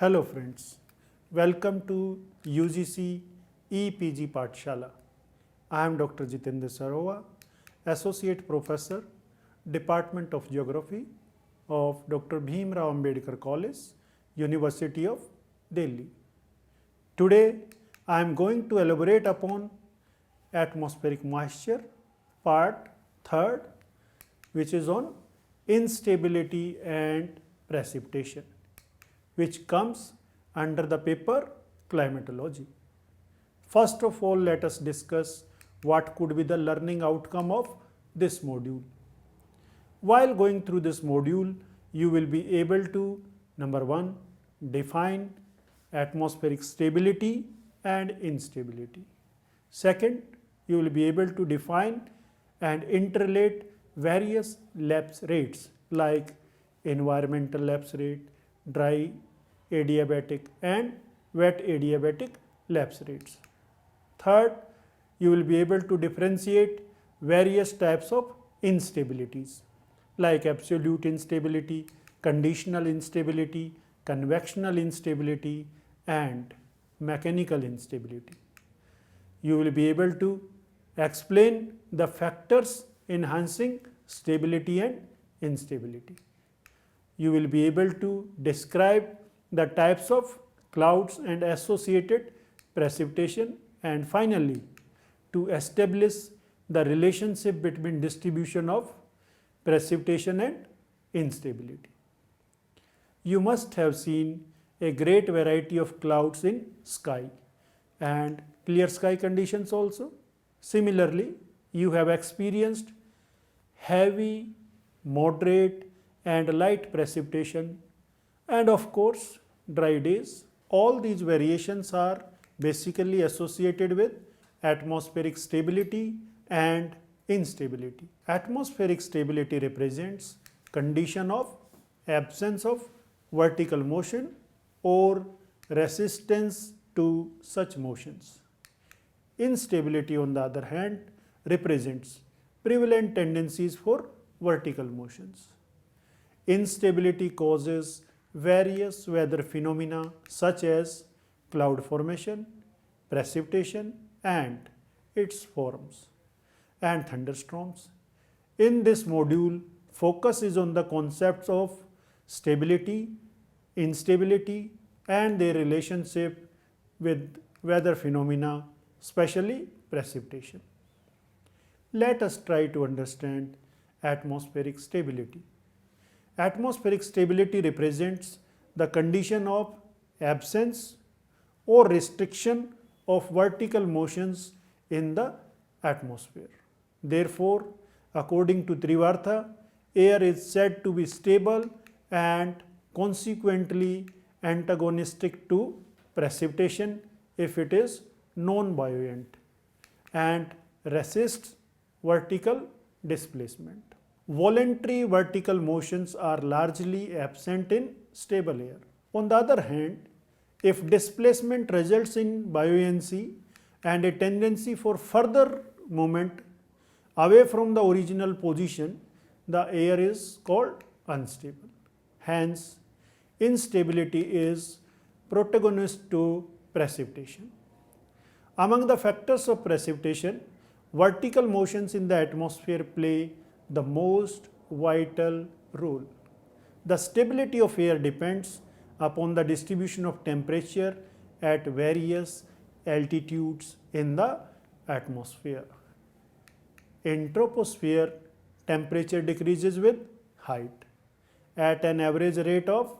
Hello friends, welcome to UGC EPG Pathshala. I am Dr. Jitendra Sarova, Associate Professor, Department of Geography of Dr. Bhim Rao Ambedkar College, University of Delhi. Today I am going to elaborate upon atmospheric moisture, part 3rd, which is on instability and precipitation, which comes under the paper climatology. First of all, let us discuss what could be the learning outcome of this module. While going through this module, you will be able to, number 1, define atmospheric stability and instability. Second, you will be able to define and interrelate various lapse rates like environmental lapse rate, dry adiabatic and wet adiabatic lapse rates. Third, you will be able to differentiate various types of instabilities like absolute instability, conditional instability, convectional instability and mechanical instability. You will be able to explain the factors enhancing stability and instability. You will be able to describe the types of clouds and associated precipitation, and finally to establish the relationship between distribution of precipitation and instability. You must have seen a great variety of clouds in sky and clear sky conditions also. Similarly, you have experienced heavy, moderate and light precipitation and of course dry days. All these variations are basically associated with atmospheric stability and instability. Atmospheric stability represents condition of absence of vertical motion or resistance to such motions. Instability, on the other hand, represents prevalent tendencies for vertical motions. Instability causes various weather phenomena such as cloud formation, precipitation and its forms, and thunderstorms. In this module, focus is on the concepts of stability, instability and their relationship with weather phenomena, especially precipitation. Let us try to understand atmospheric stability. Atmospheric stability represents the condition of absence or restriction of vertical motions in the atmosphere. Therefore, according to Trivartha, air is said to be stable and consequently antagonistic to precipitation if it is non-buoyant and resists vertical displacement. Voluntary vertical motions are largely absent in stable air. On the other hand, if displacement results in buoyancy and a tendency for further movement away from the original position, the air is called unstable. Hence, instability is protagonist to precipitation. Among the factors of precipitation, vertical motions in the atmosphere play the most vital role. The stability of air depends upon the distribution of temperature at various altitudes in the atmosphere. In troposphere, temperature decreases with height at an average rate of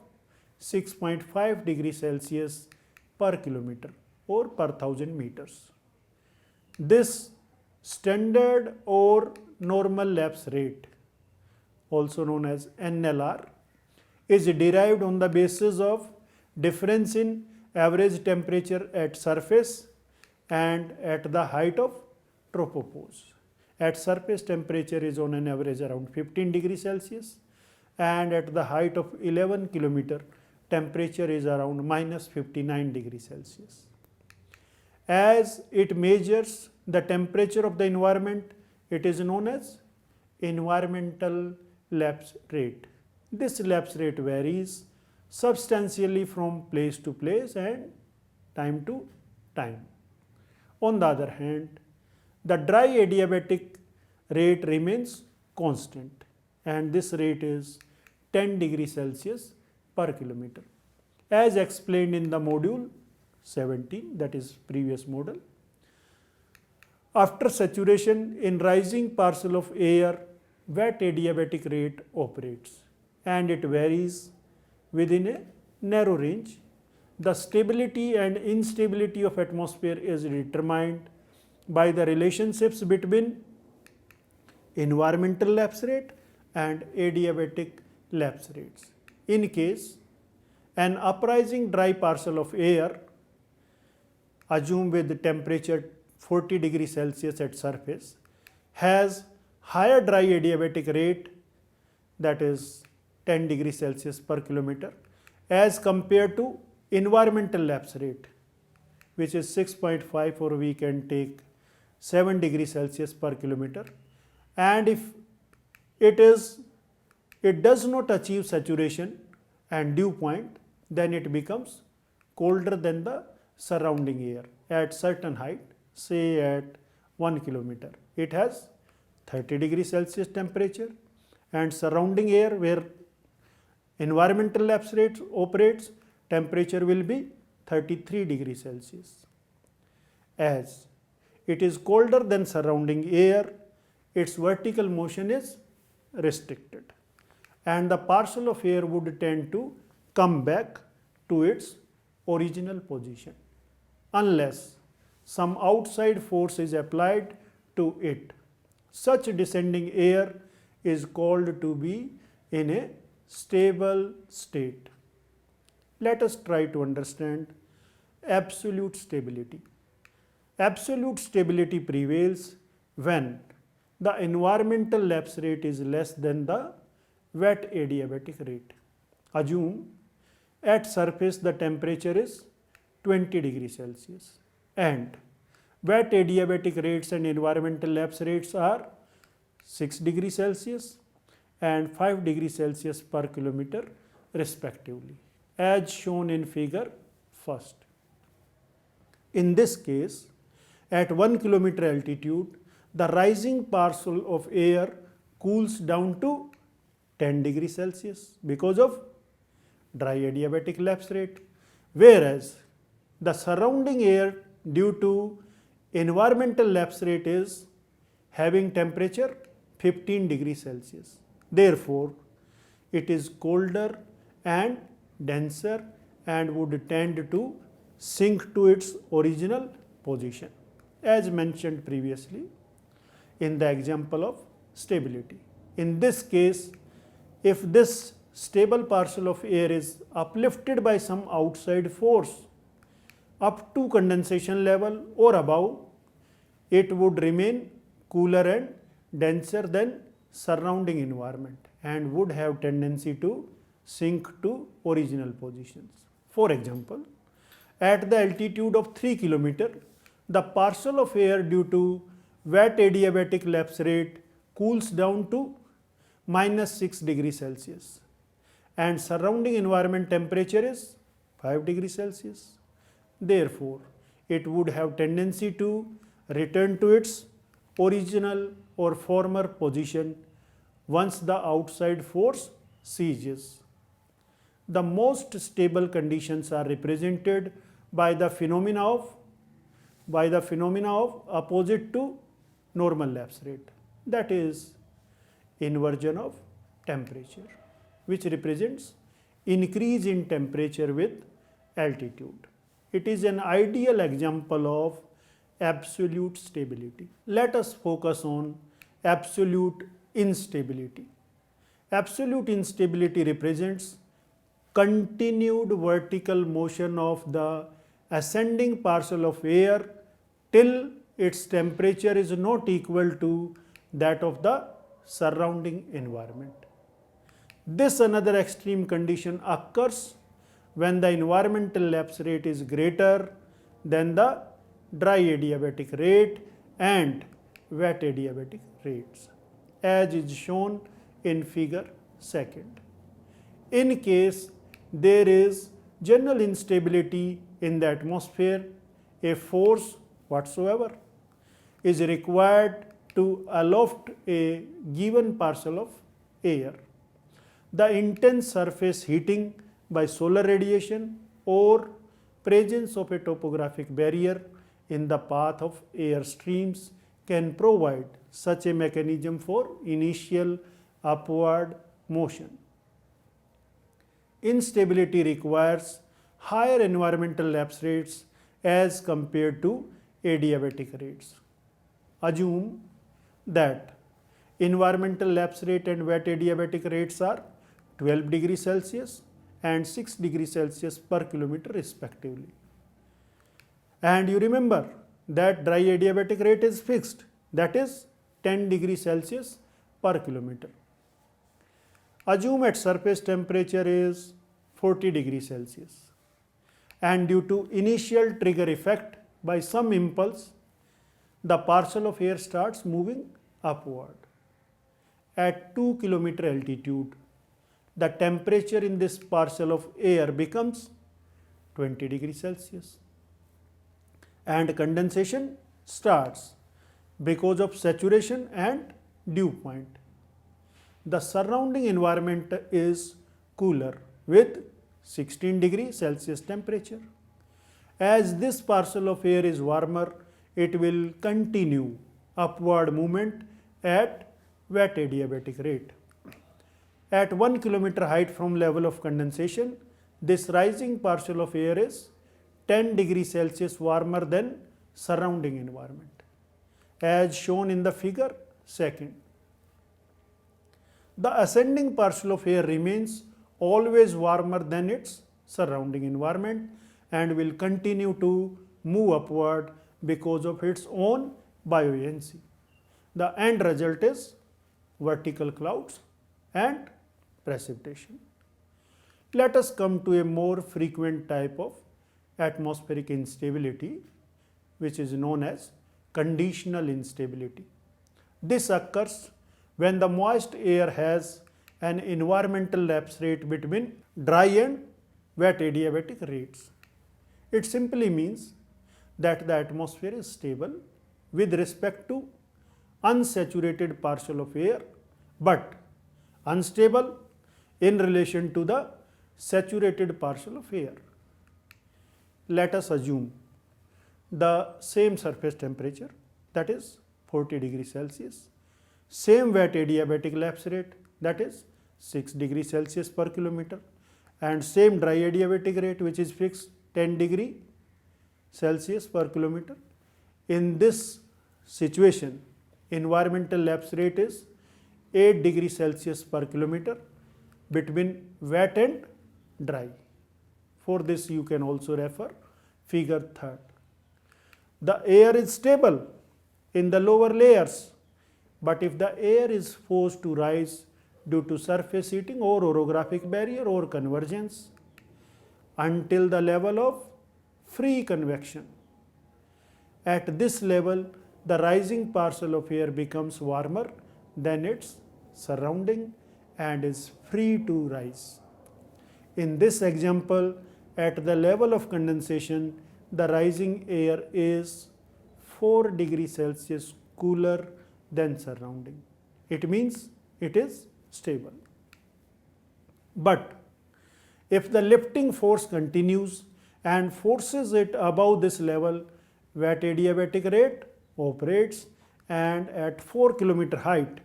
6.5 degrees Celsius per kilometer or per 1000 meters. This standard or normal lapse rate, also known as NLR, is derived on the basis of difference in average temperature at surface and at the height of tropopause. At surface, temperature is on an average around 15 degrees Celsius and at the height of 11 kilometer, temperature is around minus 59 degrees Celsius. As it measures the temperature of the environment, it is known as environmental lapse rate. This lapse rate varies substantially from place to place and time to time. On the other hand, the dry adiabatic rate remains constant, and this rate is 10 degrees Celsius per kilometer, as explained in the module 17, that is previous model. After saturation, in rising parcel of air, wet adiabatic rate operates, and it varies within a narrow range. The stability and instability of atmosphere is determined by the relationships between environmental lapse rate and adiabatic lapse rates. In case an uprising dry parcel of air, assume with the temperature 40 degrees Celsius at surface, has higher dry adiabatic rate, that is 10 degrees Celsius per kilometer, as compared to environmental lapse rate, which is 6.5, or we can take 7 degrees Celsius per kilometer. And if it does not achieve saturation and dew point, then it becomes colder than the surrounding air at certain height, say at 1 kilometer. It has 30 degrees Celsius temperature, and surrounding air where environmental lapse rate operates, temperature will be 33 degrees Celsius. As it is colder than surrounding air, its vertical motion is restricted, and the parcel of air would tend to come back to its original position unless some outside force is applied to it. Such descending air is called to be in a stable state. Let us try to understand absolute stability. Absolute stability prevails when the environmental lapse rate is less than the wet adiabatic rate. Assume at surface the temperature is 20 degrees Celsius and wet adiabatic rates and environmental lapse rates are 6 degrees Celsius and 5 degrees Celsius per kilometer respectively, as shown in figure first. In this case, at 1 kilometer altitude, the rising parcel of air cools down to 10 degrees Celsius because of dry adiabatic lapse rate, whereas the surrounding air due to environmental lapse rate is having temperature 15 degrees Celsius. Therefore, it is colder and denser and would tend to sink to its original position, as mentioned previously in the example of stability. In this case, if this stable parcel of air is uplifted by some outside force up to condensation level or above, it would remain cooler and denser than surrounding environment and would have tendency to sink to original positions. For example, at the altitude of 3 km, the parcel of air due to wet adiabatic lapse rate cools down to -6 degrees Celsius and surrounding environment temperature is 5 degrees Celsius. Therefore, it would have tendency to return to its original or former position once the outside force ceases. The most stable conditions are represented by the phenomena of opposite to normal lapse rate, that is inversion of temperature, which represents increase in temperature with altitude. It is an ideal example of absolute stability. Let us focus on absolute instability. Absolute instability represents continued vertical motion of the ascending parcel of air till its temperature is not equal to that of the surrounding environment. This another extreme condition occurs when the environmental lapse rate is greater than the dry adiabatic rate and wet adiabatic rates, as is shown in figure second. In case there is general instability in the atmosphere, a force whatsoever is required to aloft a given parcel of air. The intense surface heating by solar radiation or presence of a topographic barrier in the path of air streams can provide such a mechanism for initial upward motion. Instability requires higher environmental lapse rates as compared to adiabatic rates. Assume that environmental lapse rate and wet adiabatic rates are 12 degrees Celsius and 6 degrees Celsius per kilometer respectively. And you remember that dry adiabatic rate is fixed, that is 10 degrees Celsius per kilometer. Assume at surface temperature is 40 degrees Celsius, and due to initial trigger effect by some impulse, the parcel of air starts moving upward. At 2 kilometer altitude, the temperature in this parcel of air becomes 20 degrees Celsius, and condensation starts because of saturation and dew point. The surrounding environment is cooler with 16 degrees Celsius temperature. As this parcel of air is warmer, it will continue upward movement at wet adiabatic rate. At 1 kilometer height from level of condensation, this rising parcel of air is 10 degrees Celsius warmer than surrounding environment, as shown in the figure second. The ascending parcel of air remains always warmer than its surrounding environment and will continue to move upward because of its own buoyancy. The end result is vertical clouds and precipitation. Let us come to a more frequent type of atmospheric instability, which is known as conditional instability. This occurs when the moist air has an environmental lapse rate between dry and wet adiabatic rates. It simply means that the atmosphere is stable with respect to unsaturated parcel of air, but unstable in relation to the saturated parcel of air. Let us assume the same surface temperature, that is 40 degrees Celsius, same wet adiabatic lapse rate, that is 6 degrees Celsius per kilometer, and same dry adiabatic rate, which is fixed 10 degree Celsius per kilometer. In this situation, environmental lapse rate is 8 degrees Celsius per kilometer between wet and dry. For this you can also refer figure third. The air is stable in the lower layers, but if the air is forced to rise due to surface heating or orographic barrier or convergence until the level of free convection, at this level the rising parcel of air becomes warmer than its surrounding and is free to rise. In this example, at the level of condensation, the rising air is 4 degrees Celsius cooler than surrounding. It means it is stable. But if the lifting force continues and forces it above this level, wet adiabatic rate operates, and at 4 kilometer height,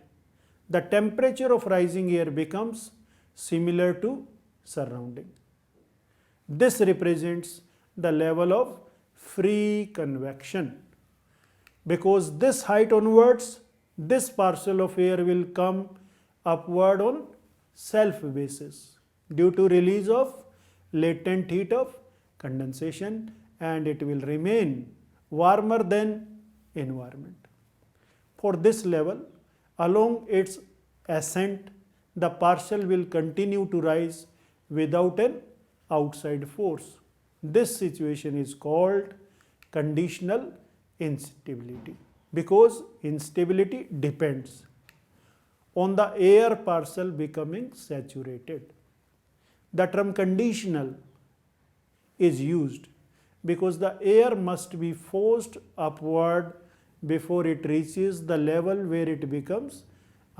the temperature of rising air becomes similar to surrounding. This represents the level of free convection. Because this height onwards, this parcel of air will come upward on self basis due to release of latent heat of condensation, and it will remain warmer than environment. For this level, along its ascent, the parcel will continue to rise without an outside force. This situation is called conditional instability, because instability depends on the air parcel becoming saturated. The term conditional is used because the air must be forced upward before it reaches the level where it becomes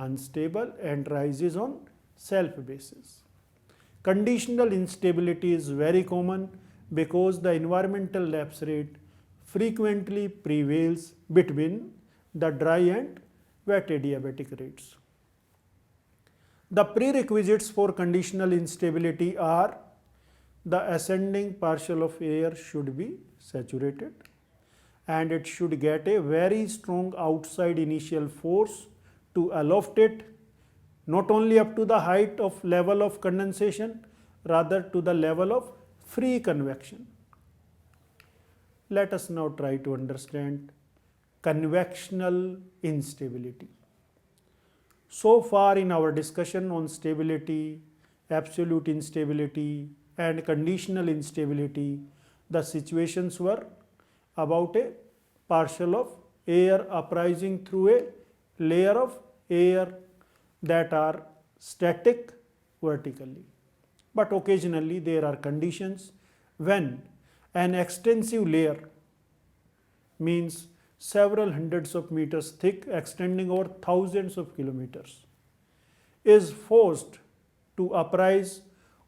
unstable and rises on self basis. Conditional instability is very common because the environmental lapse rate frequently prevails between the dry and wet adiabatic rates. The prerequisites for conditional instability are: the ascending partial of air should be saturated and it should get a very strong outside initial force to aloft it, not only up to the height of level of condensation, rather to the level of free convection. Let us now try to understand convectional instability. So far in our discussion on stability, absolute instability and conditional instability, the situations were about a partial of air uprising through a layer of air that are static vertically. But occasionally there are conditions when an extensive layer, means several hundreds of meters thick extending over thousands of kilometers, is forced to uprise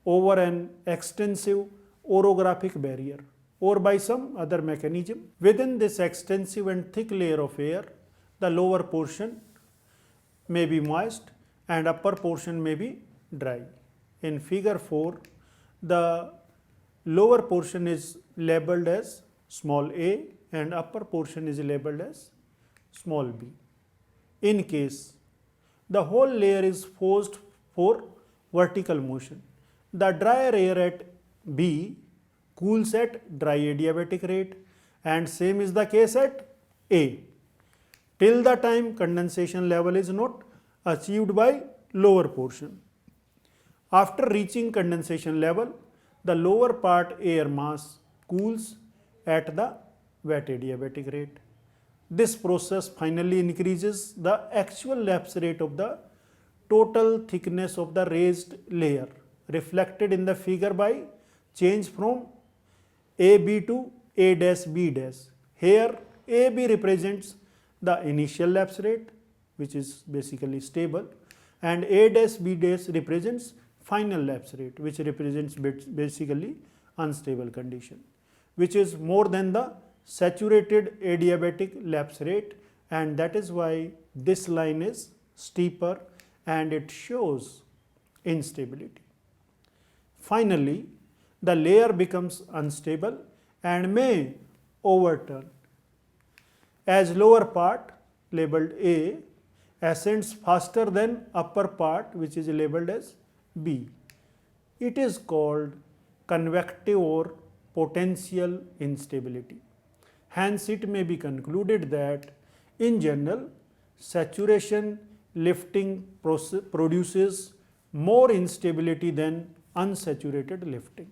over an extensive orographic barrier or by some other mechanism. Within this extensive and thick layer of air, the lower portion may be moist and upper portion may be dry. In figure 4, the lower portion is labeled as small a and upper portion is labeled as small b. In case the whole layer is forced for vertical motion, the drier air at B cools at dry adiabatic rate and same is the case at A till the time condensation level is not achieved by lower portion. After reaching condensation level, the lower part air mass cools at the wet adiabatic rate. This process finally increases the actual lapse rate of the total thickness of the raised layer, reflected in the figure by change from AB to A dash B dash. Here AB represents the initial lapse rate, which is basically stable, and A dash B dash represents final lapse rate, which represents basically unstable condition, which is more than the saturated adiabatic lapse rate, and that is why this line is steeper and it shows instability. Finally, the layer becomes unstable and may overturn as lower part labeled A ascends faster than upper part, which is labeled as B. It is called convective or potential instability. Hence, it may be concluded that in general, saturation lifting produces more instability than unsaturated lifting.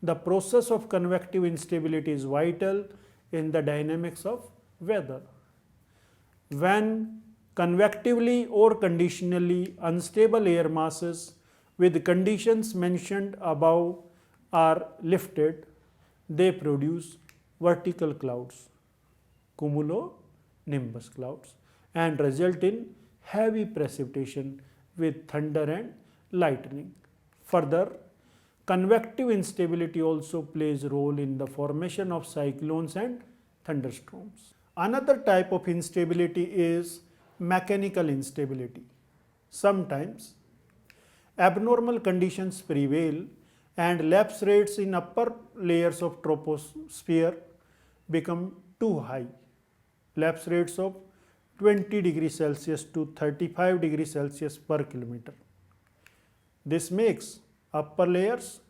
The process of convective instability is vital in the dynamics of weather. When convectively or conditionally unstable air masses with conditions mentioned above are lifted, they produce vertical clouds, cumulonimbus clouds, and result in heavy precipitation with thunder and lightning. Further, convective instability also plays a role in the formation of cyclones and thunderstorms. Another type of instability is mechanical instability. Sometimes abnormal conditions prevail and lapse rates in upper layers of troposphere become too high. Lapse rates of 20 degrees Celsius to 35 degrees Celsius per kilometer. This makes upper layers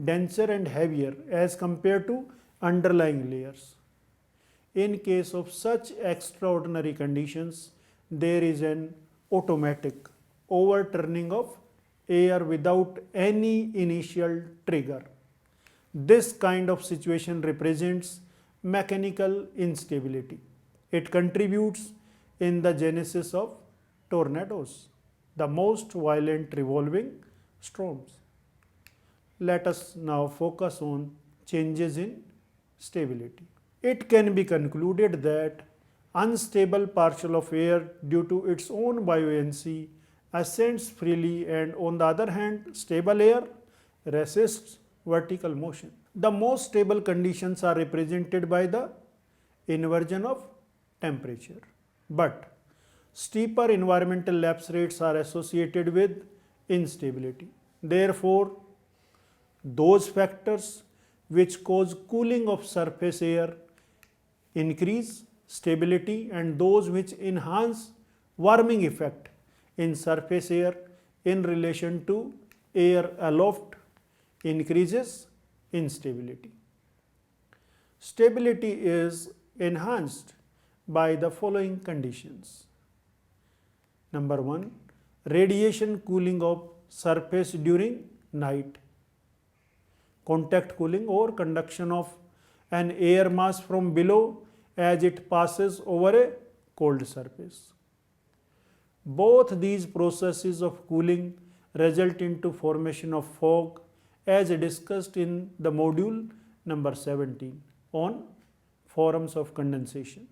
denser and heavier as compared to underlying layers. In case of such extraordinary conditions, there is an automatic overturning of air without any initial trigger. This kind of situation represents mechanical instability. It contributes in the genesis of tornadoes, the most violent revolving storms. Let us now focus on changes in stability. It can be concluded that unstable particle of air due to its own buoyancy ascends freely, and on the other hand stable air resists vertical motion. The most stable conditions are represented by the inversion of temperature, but steeper environmental lapse rates are associated with instability. Therefore, those factors which cause cooling of surface air increase stability, and those which enhance warming effect in surface air in relation to air aloft increases instability. Stability is enhanced by the following conditions. Number 1, radiation cooling of surface during night, contact cooling or conduction of an air mass from below as it passes over a cold surface. Both these processes of cooling result into formation of fog as discussed in the module number 17 on forms of condensation.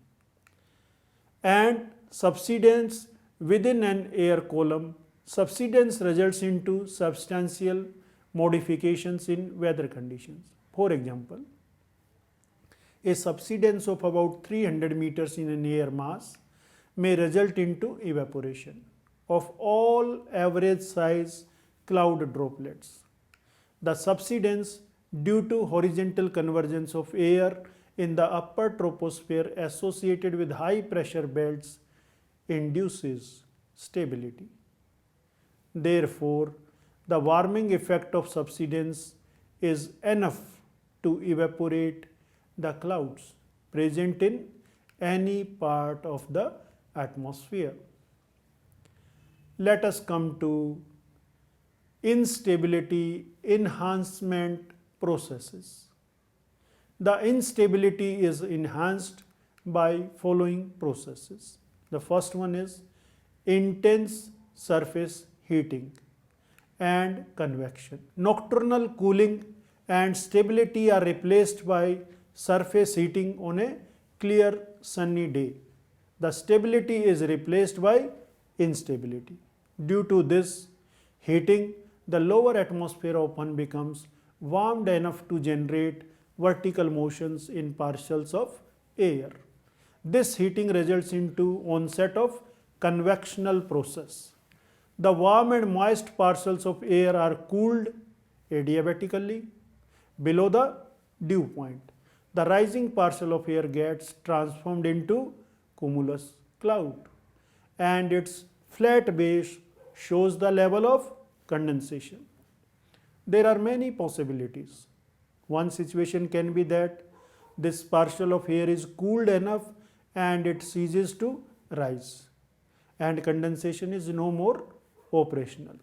And subsidence within an air column, subsidence results into substantial modifications in weather conditions. For example, a subsidence of about 300 meters in an air mass may result into evaporation of all average size cloud droplets. The subsidence due to horizontal convergence of air in the upper troposphere associated with high pressure belts induces stability. Therefore, the warming effect of subsidence is enough to evaporate the clouds present in any part of the atmosphere. Let us come to instability enhancement processes. The instability is enhanced by following processes. The first one is intense surface heating and convection. Nocturnal cooling and stability are replaced by surface heating on a clear sunny day. The stability is replaced by instability. Due to this heating, the lower atmosphere often becomes warmed enough to generate vertical motions in parcels of air. This heating results into onset of convectional process. The warm and moist parcels of air are cooled adiabatically below the dew point. The rising parcel of air gets transformed into cumulus cloud, and its flat base shows the level of condensation. There are many possibilities. One situation can be that this parcel of air is cooled enough and it ceases to rise, and condensation is no more operational.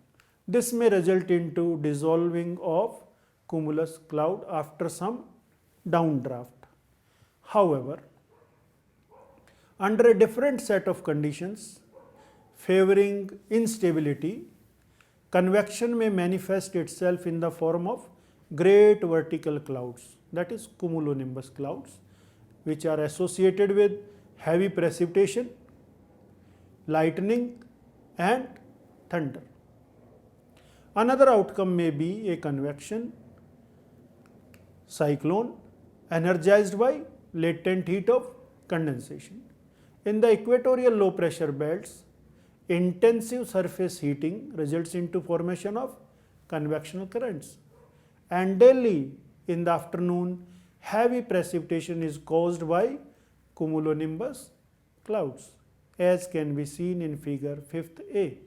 This may result into dissolving of cumulus cloud after some downdraft. However, under a different set of conditions favoring instability, convection may manifest itself in the form of great vertical clouds, that is cumulonimbus clouds, which are associated with heavy precipitation, lightning and thunder. Another outcome may be a convection cyclone energized by latent heat of condensation. In the equatorial low pressure belts, intensive surface heating results into formation of convectional currents, and daily in the afternoon heavy precipitation is caused by cumulonimbus clouds, as can be seen in figure 5th A.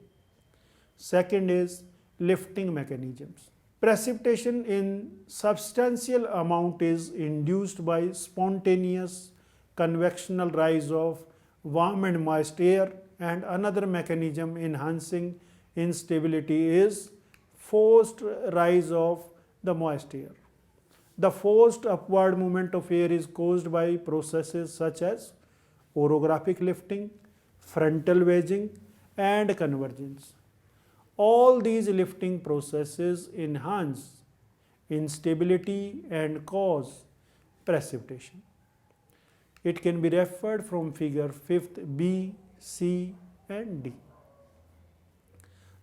Second is lifting mechanisms. Precipitation in substantial amount is induced by spontaneous convectional rise of warm and moist air, and another mechanism enhancing instability is forced rise of the moist air. The forced upward movement of air is caused by processes such as orographic lifting, frontal wedging and convergence. All these lifting processes enhance instability and cause precipitation. It can be referred from figure 5th B, C and D.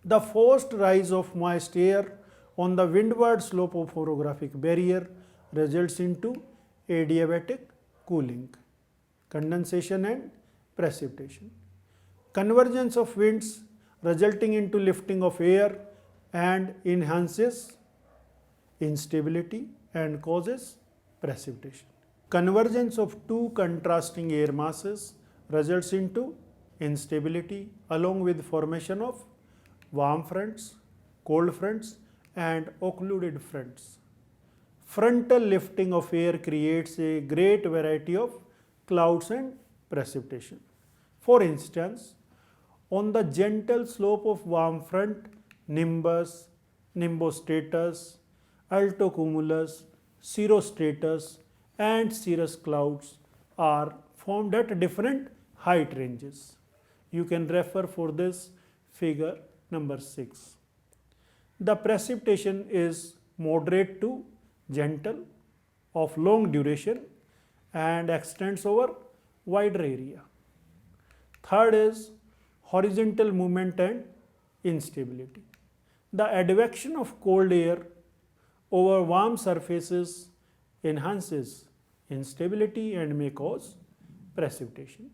The forced rise of moist air on the windward slope of orographic barrier results into adiabatic cooling, condensation and precipitation. Convergence of winds resulting into lifting of air and enhances instability and causes precipitation. Convergence of two contrasting air masses results into instability along with formation of warm fronts, cold fronts and occluded fronts. Frontal lifting of air creates a great variety of clouds and precipitation. For instance, on the gentle slope of warm front, nimbus, nimbostratus, altocumulus, cirrostratus and cirrus clouds are formed at different height ranges. You can refer for this figure number 6. The precipitation is moderate to gentle, of long duration and extends over wider area. Third is horizontal movement and instability. The advection of cold air over warm surfaces enhances instability and may cause precipitation.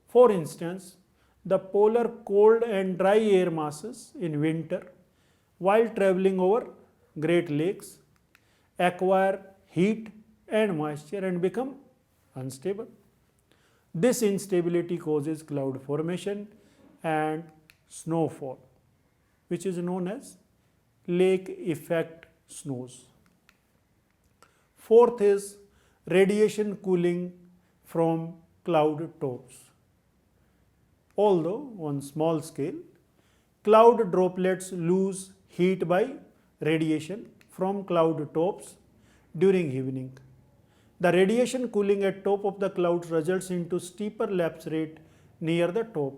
For instance, the polar cold and dry air masses in winter while traveling over Great Lakes acquire heat and moisture and become unstable. This instability causes cloud formation and snowfall, which is known as lake effect snows. Fourth is radiation cooling from cloud tops. Although on small scale, cloud droplets lose heat by radiation from cloud tops during evening. The radiation cooling at top of the clouds results into steeper lapse rate near the top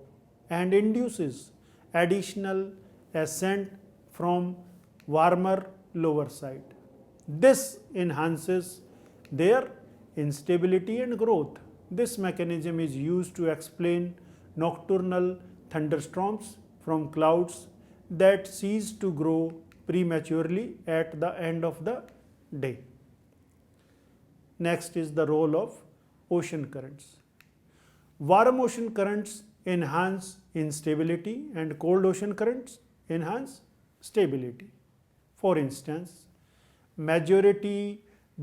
and induces additional ascent from warmer lower side. This enhances their instability and growth. This mechanism is used to explain nocturnal thunderstorms from clouds that cease to grow prematurely at the end of the day. Next is the role of ocean currents. Warm ocean currents enhance instability and cold ocean currents enhance stability. For instance, majority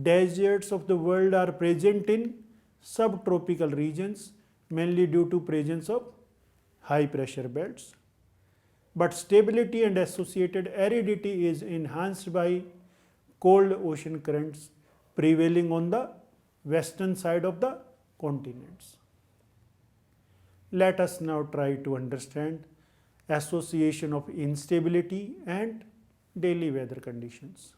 deserts of the world are present in subtropical regions mainly due to presence of high pressure belts. But stability and associated aridity is enhanced by cold ocean currents prevailing on the western side of the continents. Let us now try to understand association of instability and daily weather conditions.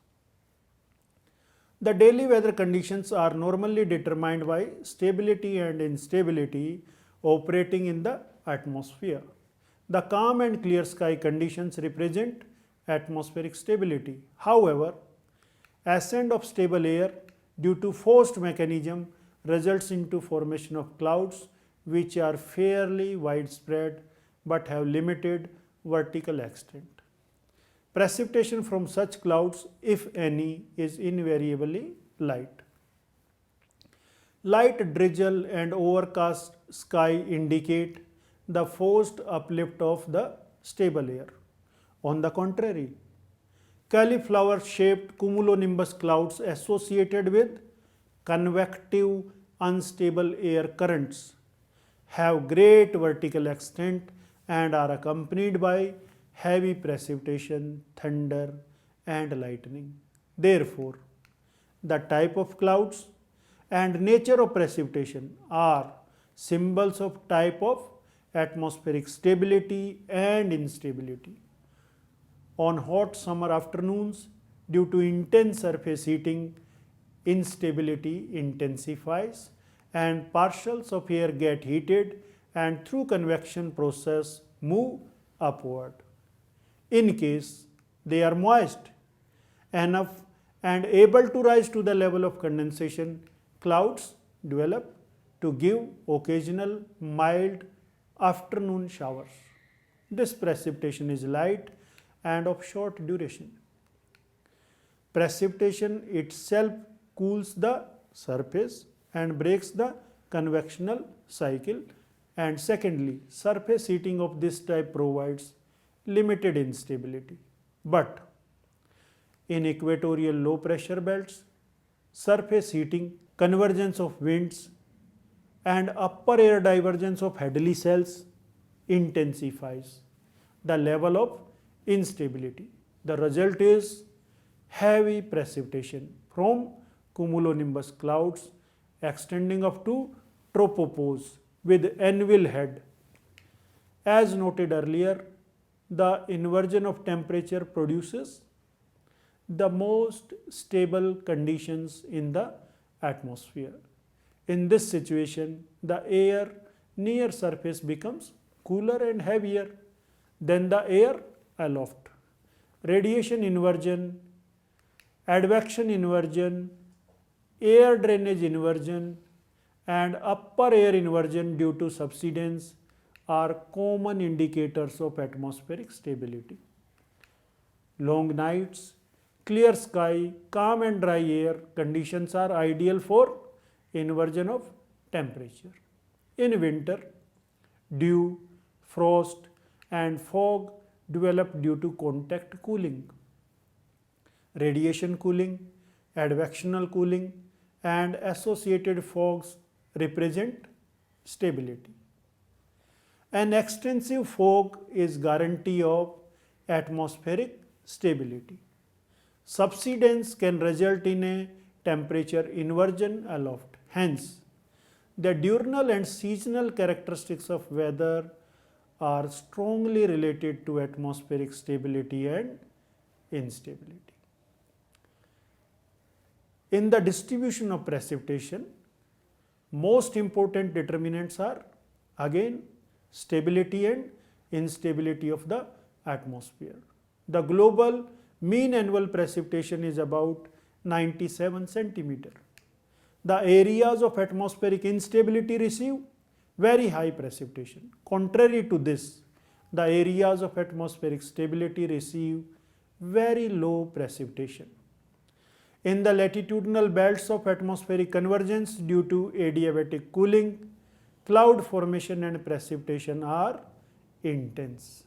The daily weather conditions are normally determined by stability and instability operating in the atmosphere. The calm and clear sky conditions represent atmospheric stability. However, ascent of stable air due to forced mechanism results into formation of clouds which are fairly widespread but have limited vertical extent. Precipitation from such clouds, if any, is invariably light. Light drizzle and overcast sky indicate the forced uplift of the stable air. On the contrary, cauliflower-shaped cumulonimbus clouds associated with convective unstable air currents have great vertical extent and are accompanied by heavy precipitation, thunder and lightning. Therefore, the type of clouds and nature of precipitation are symbols of type of atmospheric stability and instability. On hot summer afternoons, due to intense surface heating, instability intensifies and parcels of air get heated and through convection process move upward. In case they are moist enough and able to rise to the level of condensation, clouds develop to give occasional mild afternoon showers. This precipitation is light and of short duration. Precipitation itself cools the surface and breaks the convectional cycle, and secondly, surface heating of this type provides limited instability. But in equatorial low pressure belts, surface heating, convergence of winds and upper air divergence of Hadley cells intensifies the level of instability. The result is heavy precipitation from cumulonimbus clouds extending up to tropopause with anvil head. As noted earlier, the inversion of temperature produces the most stable conditions in the atmosphere. In this situation, the air near surface becomes cooler and heavier than the air aloft. Radiation inversion, advection inversion, air drainage inversion and upper air inversion due to subsidence are common indicators of atmospheric stability. Long nights, clear sky, calm and dry air conditions are ideal for inversion of temperature. In winter, dew, frost and fog develop due to contact cooling. Radiation cooling, advectional cooling and associated fogs represent stability. An extensive fog is guarantee of atmospheric stability. Subsidence can result in a temperature inversion aloft. Hence, the diurnal and seasonal characteristics of weather are strongly related to atmospheric stability and instability. In the distribution of precipitation, most important determinants are again stability and instability of the atmosphere. The global mean annual precipitation is about 97 centimeter. The areas of atmospheric instability receive very high precipitation. Contrary to this, the areas of atmospheric stability receive very low precipitation. In the latitudinal belts of atmospheric convergence due to adiabatic cooling, cloud formation and precipitation are intense.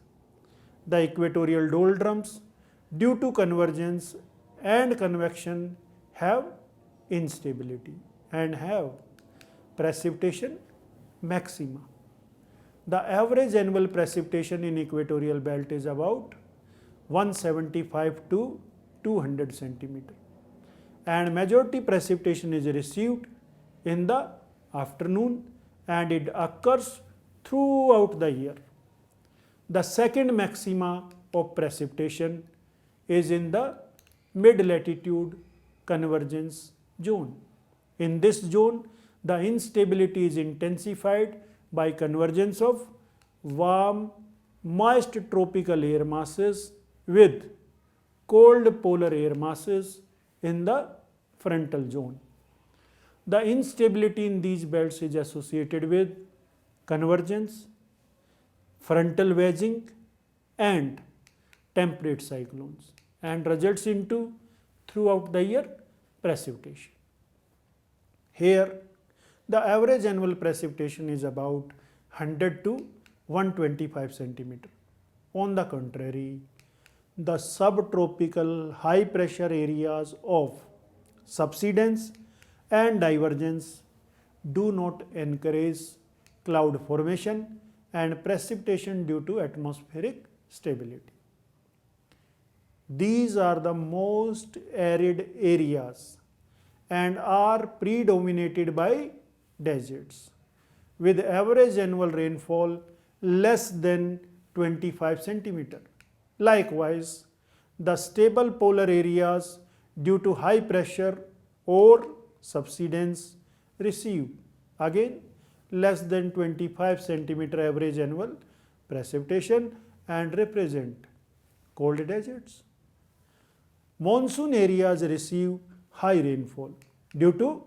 The equatorial doldrums due to convergence and convection have instability and have precipitation maxima. The average annual precipitation in equatorial belt is about 175 to 200 centimeter, and majority precipitation is received in the afternoon and it occurs throughout the year. The second maxima of precipitation is in the mid-latitude convergence zone. In this zone, the instability is intensified by convergence of warm, moist tropical air masses with cold polar air masses in the frontal zone. The instability in these belts is associated with convergence, frontal wedging and temperate cyclones and results into throughout the year precipitation. Here, the average annual precipitation is about 100 to 125 centimeter. On the contrary, the subtropical high pressure areas of subsidence and divergence do not encourage cloud formation and precipitation due to atmospheric stability. These are the most arid areas and are predominated by deserts with average annual rainfall less than 25 centimeter. Likewise, the stable polar areas due to high pressure or subsidence receive again less than 25 centimeter average annual precipitation and represent cold deserts. Monsoon areas receive high rainfall due to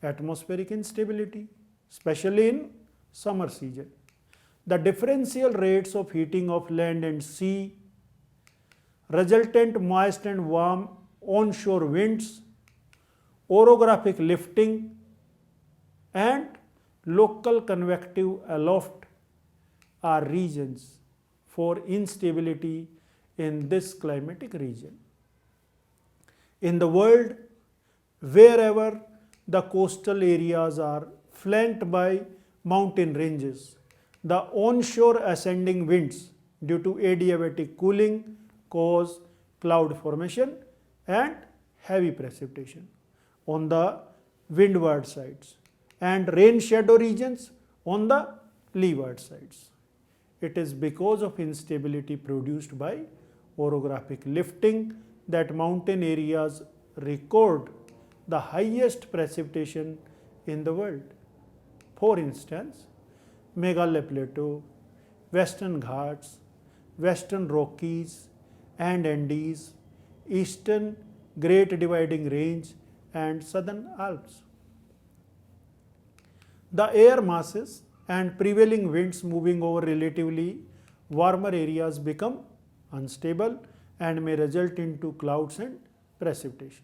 atmospheric instability, especially in summer season. The differential rates of heating of land and sea, resultant moist and warm onshore winds, orographic lifting, and local convective aloft are reasons for instability in this climatic region. In the world, wherever the coastal areas are flanked by mountain ranges, the onshore ascending winds due to adiabatic cooling cause cloud formation and heavy precipitation on the windward sides and rain shadow regions on the leeward sides. It is because of instability produced by orographic lifting that mountain areas record the highest precipitation in the world. For instance, Meghalaya Plateau, Western Ghats, Western Rockies and Andes, Eastern Great Dividing Range and Southern Alps. The air masses and prevailing winds moving over relatively warmer areas become unstable and may result into clouds and precipitation.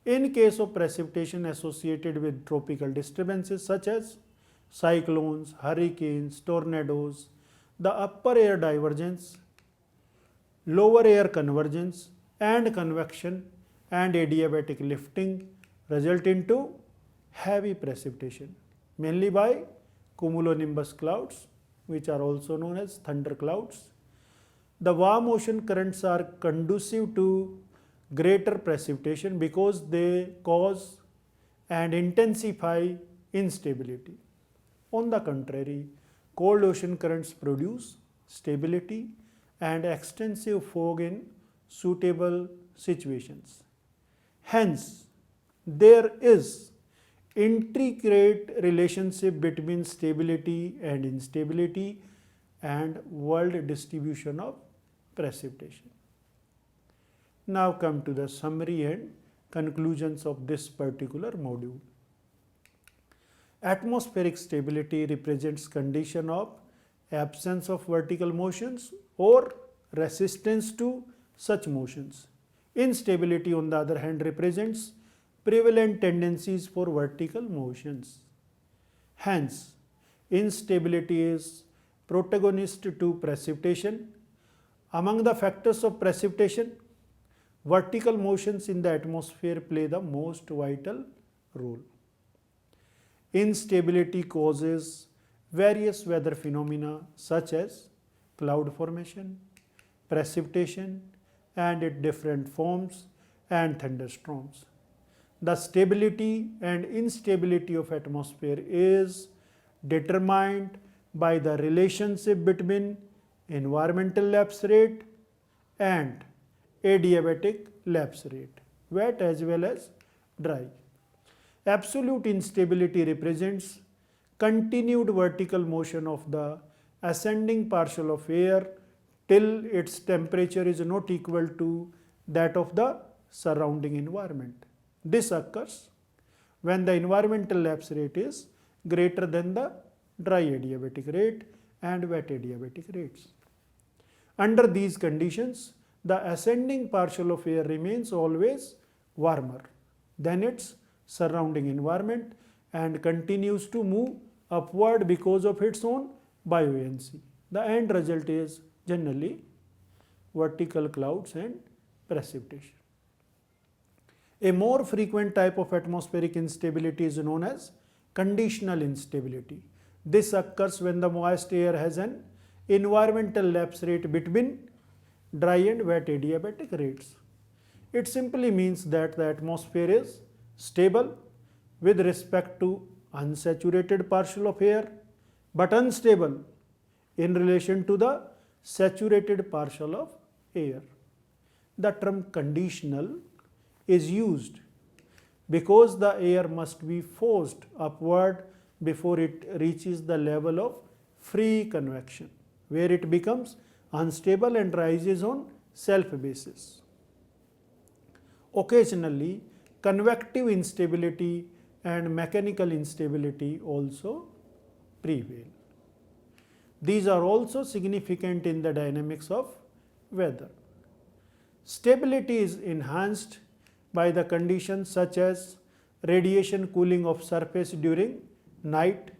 In case of precipitation associated with tropical disturbances such as cyclones, hurricanes, tornadoes, the upper air divergence, lower air convergence and convection and adiabatic lifting result into heavy precipitation, mainly by cumulonimbus clouds, which are also known as thunder clouds. The warm ocean currents are conducive to greater precipitation because they cause and intensify instability. On the contrary, cold ocean currents produce stability and extensive fog in suitable situations. Hence, there is intricate relationship between stability and instability and world distribution of precipitation. Now come to the summary and conclusions of this particular module. Atmospheric stability represents condition of absence of vertical motions or resistance to such motions. Instability, on the other hand, represents prevalent tendencies for vertical motions. Hence, instability is protagonist to precipitation. Among the factors of precipitation, vertical motions in the atmosphere play the most vital role. Instability causes various weather phenomena such as cloud formation, precipitation and its different forms and thunderstorms. The stability and instability of atmosphere is determined by the relationship between environmental lapse rate and adiabatic lapse rate, wet as well as dry. Absolute instability represents continued vertical motion of the ascending partial of air till its temperature is not equal to that of the surrounding environment. This occurs when the environmental lapse rate is greater than the dry adiabatic rate and wet adiabatic rates. Under these conditions, the ascending partial of air remains always warmer than its surrounding environment and continues to move upward because of its own buoyancy. The end result is generally vertical clouds and precipitation. A more frequent type of atmospheric instability is known as conditional instability. This occurs when the moist air has an environmental lapse rate between dry and wet adiabatic rates. It simply means that the atmosphere is stable with respect to unsaturated partial of air but unstable in relation to the saturated partial of air. The term conditional is used because the air must be forced upward before it reaches the level of free convection, where it becomes unstable and rises on self basis. occasionally convective instability and mechanical instability also prevail. These are also significant in the dynamics of weather. Stability is enhanced by the conditions such as radiation cooling of surface during night,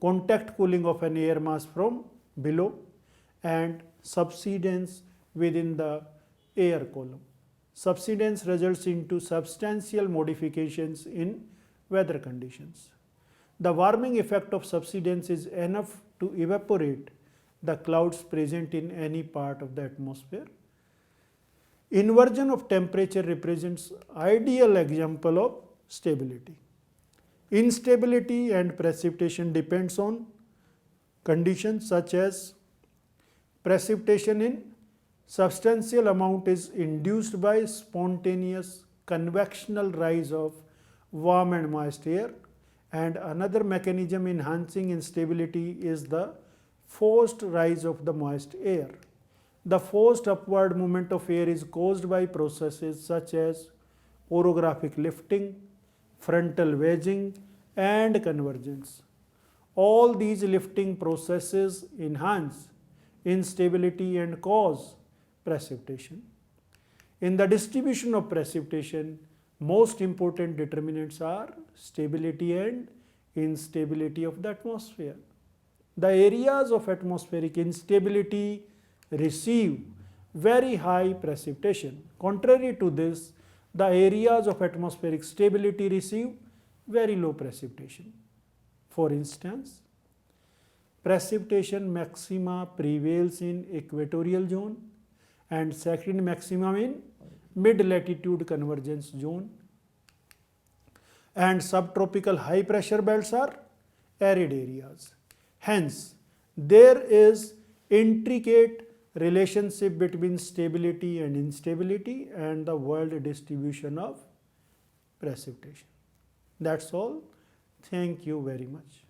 contact cooling of an air mass from below, and subsidence within the air column. Subsidence results into substantial modifications in weather conditions. The warming effect of subsidence is enough to evaporate the clouds present in any part of the atmosphere. Inversion of temperature represents ideal example of stability. Instability and precipitation depends on conditions such as precipitation in substantial amount is induced by spontaneous convectional rise of warm and moist air, and another mechanism enhancing instability is the forced rise of the moist air. The forced upward movement of air is caused by processes such as orographic lifting, frontal wedging, and convergence. All these lifting processes enhance instability and cause precipitation. In the distribution of precipitation, most important determinants are stability and instability of the atmosphere. The areas of atmospheric instability receive very high precipitation. Contrary to this, the areas of atmospheric stability receive very low precipitation. For instance, precipitation maxima prevails in equatorial zone and second maximum in mid-latitude convergence zone, and subtropical high pressure belts are arid areas. Hence, there is intricate relationship between stability and instability and the world distribution of precipitation. That's all. Thank you very much.